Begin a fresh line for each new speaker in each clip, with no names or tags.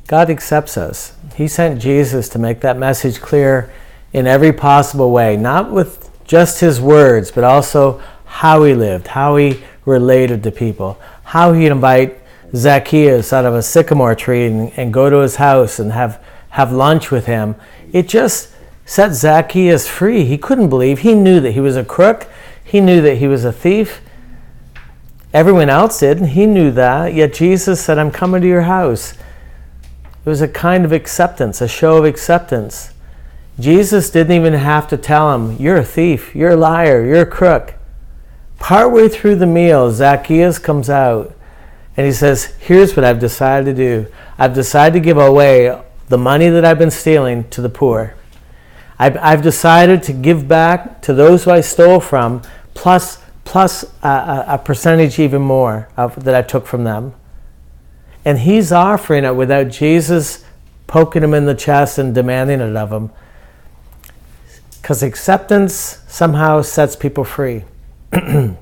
God accepts us. He sent Jesus to make that message clear in every possible way, not with just his words, but also how he lived, how he related to people, how he'd invite Zacchaeus out of a sycamore tree and go to his house and have lunch with him. It just set Zacchaeus free. He couldn't believe. He knew that he was a crook. He knew that he was a thief. Everyone else did, and he knew that. Yet Jesus said, I'm coming to your house. It was a kind of acceptance, a show of acceptance. Jesus didn't even have to tell him, you're a thief, you're a liar, you're a crook. Partway through the meal, Zacchaeus comes out and he says, here's what I've decided to do. I've decided to give away the money that I've been stealing to the poor. I've decided to give back to those who I stole from, plus a percentage even more that I took from them. And he's offering it without Jesus poking him in the chest and demanding it of him. Because acceptance somehow sets people free. And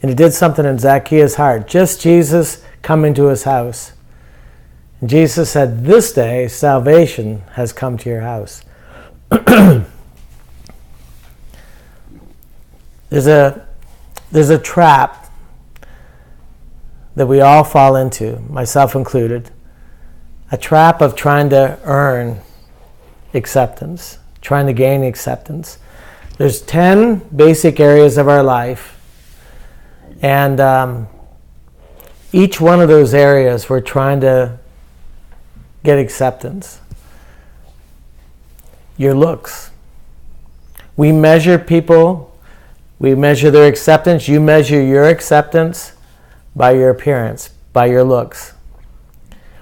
he did something in Zacchaeus' heart. Just Jesus coming to his house. And Jesus said, this day salvation has come to your house. There's a trap that we all fall into, myself included. A trap of trying to earn acceptance, trying to gain acceptance. There's 10 basic areas of our life, and each one of those areas we're trying to get acceptance. Your looks. We measure people, we measure their acceptance. You measure your acceptance by your appearance, by your looks.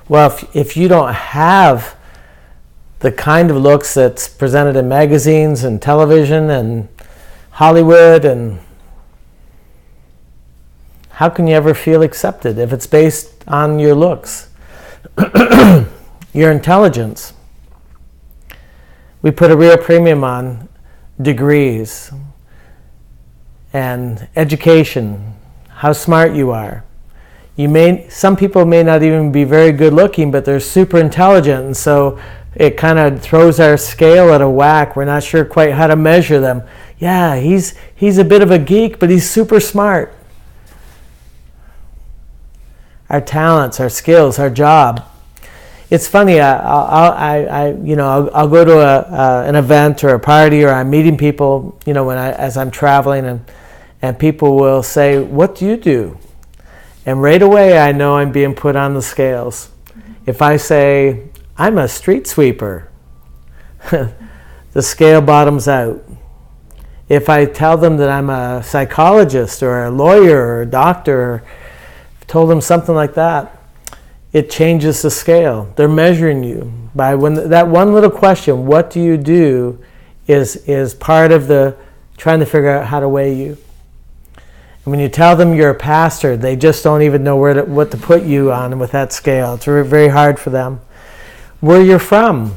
Well, if you don't have the kind of looks that's presented in magazines and television and Hollywood, and how can you ever feel accepted if it's based on your looks? Your intelligence. We put a real premium on degrees and education, how smart you are. Some people may not even be very good looking, but they're super intelligent, and so it kind of throws our scale out of whack. We're not sure quite how to measure them. Yeah, he's a bit of a geek, but he's super smart. Our talents, our skills, our job. It's funny. I'll go to an event or a party, or I'm meeting people. As I'm traveling, and people will say, "What do you do?" And right away, I know I'm being put on the scales. If I say, I'm a street sweeper, the scale bottoms out. If I tell them that I'm a psychologist or a lawyer or a doctor, or told them something like that, it changes the scale. They're measuring you by that one little question, what do you do, is part of the trying to figure out how to weigh you. And when you tell them you're a pastor, they just don't even know what to put you on with that scale. It's very hard for them. Where you're from.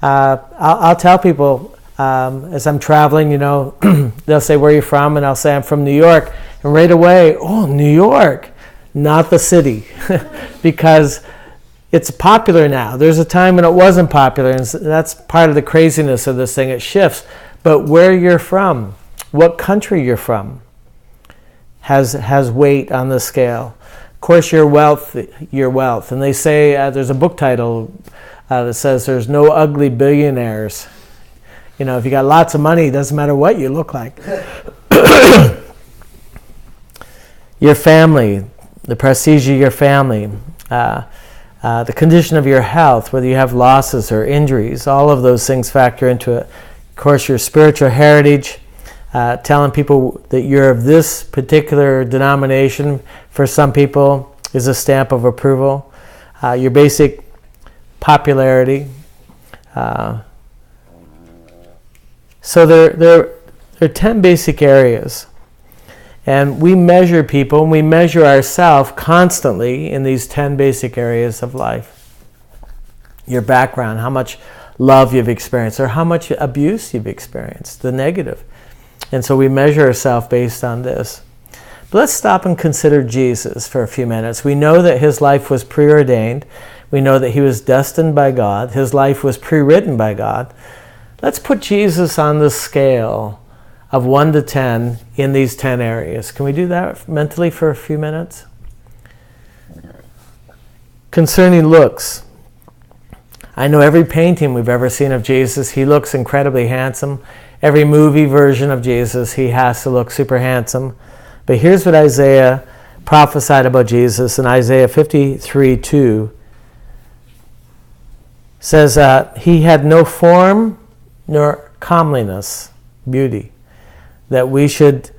I'll tell people as I'm traveling, they'll say, where are you from? And I'll say, I'm from New York. And right away, oh, New York, not the city. Because it's popular now. There's a time when it wasn't popular, and that's part of the craziness of this thing. It shifts. But where you're from, what country you're from, has weight on the scale. Of course, your wealth. And they say, there's a book title that says there's no ugly billionaires. If you got lots of money, it doesn't matter what you look like. Your family, the prestige of your family, the condition of your health, whether you have losses or injuries, all of those things factor into it. Of course, your spiritual heritage, telling people that you're of this particular denomination, for some people, is a stamp of approval. Your basic popularity. So there are 10 basic areas. And we measure people, and we measure ourselves constantly in these 10 basic areas of life. Your background, how much love you've experienced, or how much abuse you've experienced, the negative. And so we measure ourselves based on this. But let's stop and consider Jesus for a few minutes. We know that his life was preordained. We know that he was destined by God. His life was pre-written by God. Let's put Jesus on the scale of 1 to 10 in these 10 areas. Can we do that mentally for a few minutes? Concerning looks, I know every painting we've ever seen of Jesus, he looks incredibly handsome. Every movie version of Jesus, he has to look super handsome. But here's what Isaiah prophesied about Jesus in Isaiah 53:2. Says he had no form nor comeliness, beauty, that we should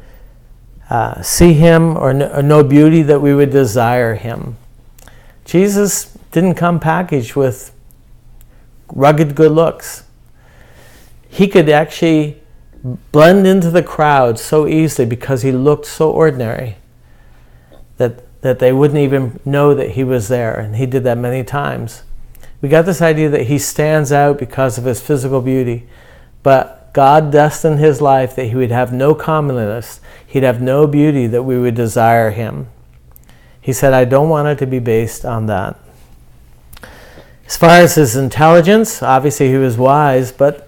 see him, or no beauty that we would desire him. Jesus didn't come packaged with rugged good looks. He could actually blend into the crowd so easily because he looked so ordinary that they wouldn't even know that he was there, and he did that many times. We got this idea that he stands out because of his physical beauty, but God destined his life that he would have no comeliness, he'd have no beauty that we would desire him. He said, I don't want it to be based on that. As far as his intelligence, obviously he was wise, but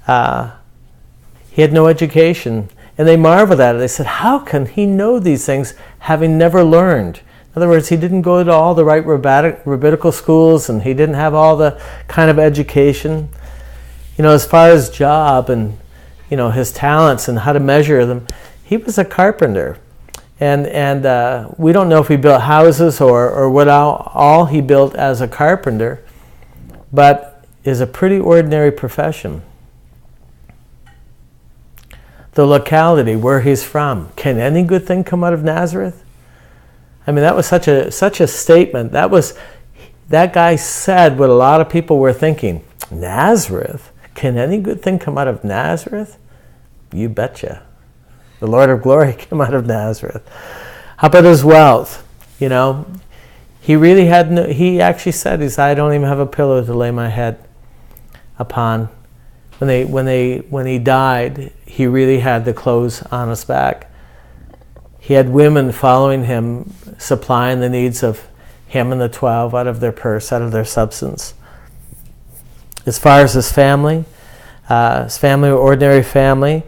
he had no education. And they marveled at it. They said, how can he know these things having never learned? In other words, he didn't go to all the right rabbinical schools, and he didn't have all the kind of education. As far as job and, his talents and how to measure them, he was a carpenter. And we don't know if he built houses or what all he built as a carpenter, but is a pretty ordinary profession. The locality, where he's from. Can any good thing come out of Nazareth? I mean, that was such a statement. That guy said what a lot of people were thinking. Nazareth? Can any good thing come out of Nazareth? You betcha. The Lord of glory came out of Nazareth. How about his wealth? He really had he actually said, I don't even have a pillow to lay my head upon. When he died, he really had the clothes on his back. He had women following him, supplying the needs of him and the 12 out of their purse, out of their substance. As far as his family were ordinary family,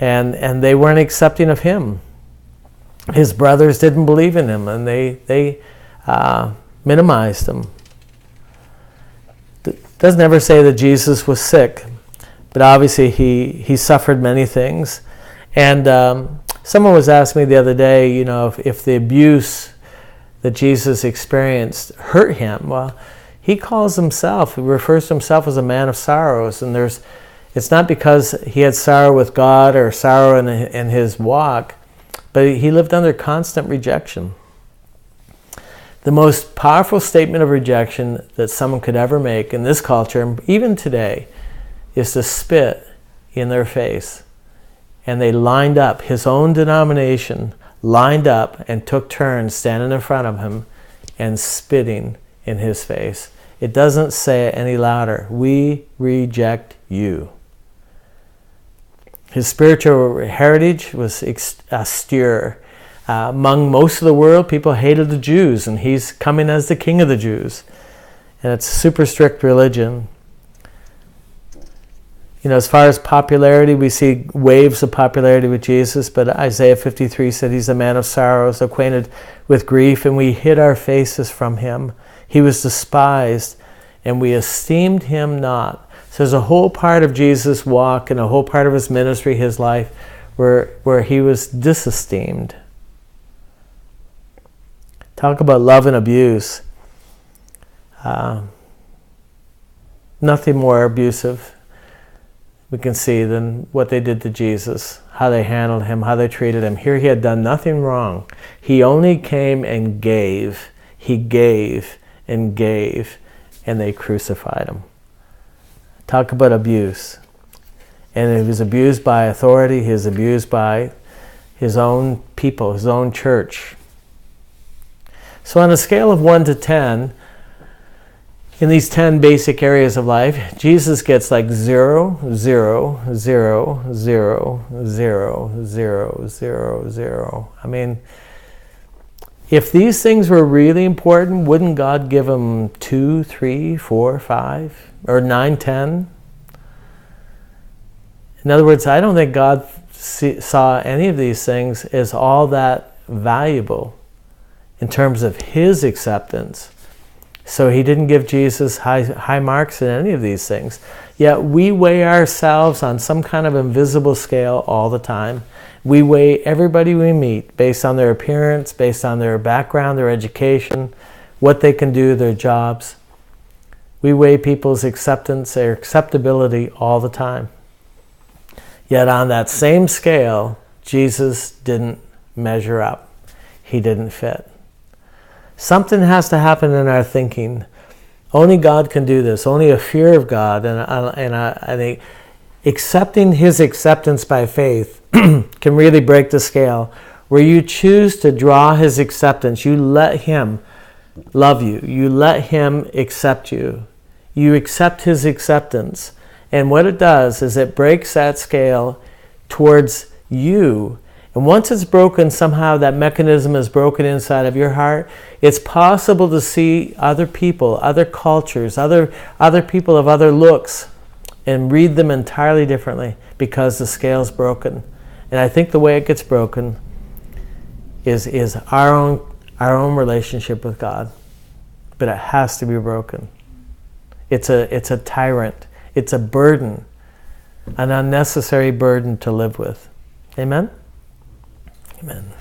and they weren't accepting of him. His brothers didn't believe in him, and they minimized him. It doesn't ever say that Jesus was sick, but obviously he suffered many things. And someone was asking me the other day, if the abuse that Jesus experienced hurt him. Well, he refers to himself as a man of sorrows, and it's not because he had sorrow with God or sorrow in his walk, but he lived under constant rejection. The most powerful statement of rejection that someone could ever make in this culture, even today, is to spit in their face. And they lined up, his own denomination lined up and took turns standing in front of him and spitting in his face. It doesn't say it any louder. We reject you. His spiritual heritage was austere. Among most of the world, people hated the Jews, and he's coming as the king of the Jews. And it's a super strict religion. As far as popularity, we see waves of popularity with Jesus, but Isaiah 53 said he's a man of sorrows, acquainted with grief, and we hid our faces from him. He was despised, and we esteemed him not. So there's a whole part of Jesus' walk and a whole part of his ministry, his life, where he was disesteemed. Talk about love and abuse. Nothing more abusive we can see than what they did to Jesus, how they handled him, how they treated him. Here he had done nothing wrong. He only came and gave. He gave and gave, and they crucified him. Talk about abuse. And he was abused by authority. He was abused by his own people, his own church. So on a scale of 1 to 10, in these 10 basic areas of life, Jesus gets like 0, 0, 0, 0, 0, 0, 0, 0. I mean, if these things were really important, wouldn't God give him 2, 3, 4, 5, or 9, 10? In other words, I don't think God saw any of these things as all that valuable in terms of his acceptance. So he didn't give Jesus high marks in any of these things. Yet we weigh ourselves on some kind of invisible scale all the time. We weigh everybody we meet based on their appearance, based on their background, their education, what they can do, their jobs. We weigh people's acceptance, their acceptability all the time. Yet on that same scale, Jesus didn't measure up. He didn't fit. Something has to happen in our thinking. Only God can do this. Only a fear of God and accepting his acceptance by faith can really break the scale. Where you choose to draw his acceptance, you let him love you. You let him accept you. You accept his acceptance. And what it does is it breaks that scale towards you. And once it's broken, somehow that mechanism is broken inside of your heart, it's possible to see other people, other cultures, other people of other looks, and read them entirely differently because the scale's broken. And I think the way it gets broken is our own relationship with God. But it has to be broken. It's a tyrant. It's a burden, an unnecessary burden to live with. Amen? Amen.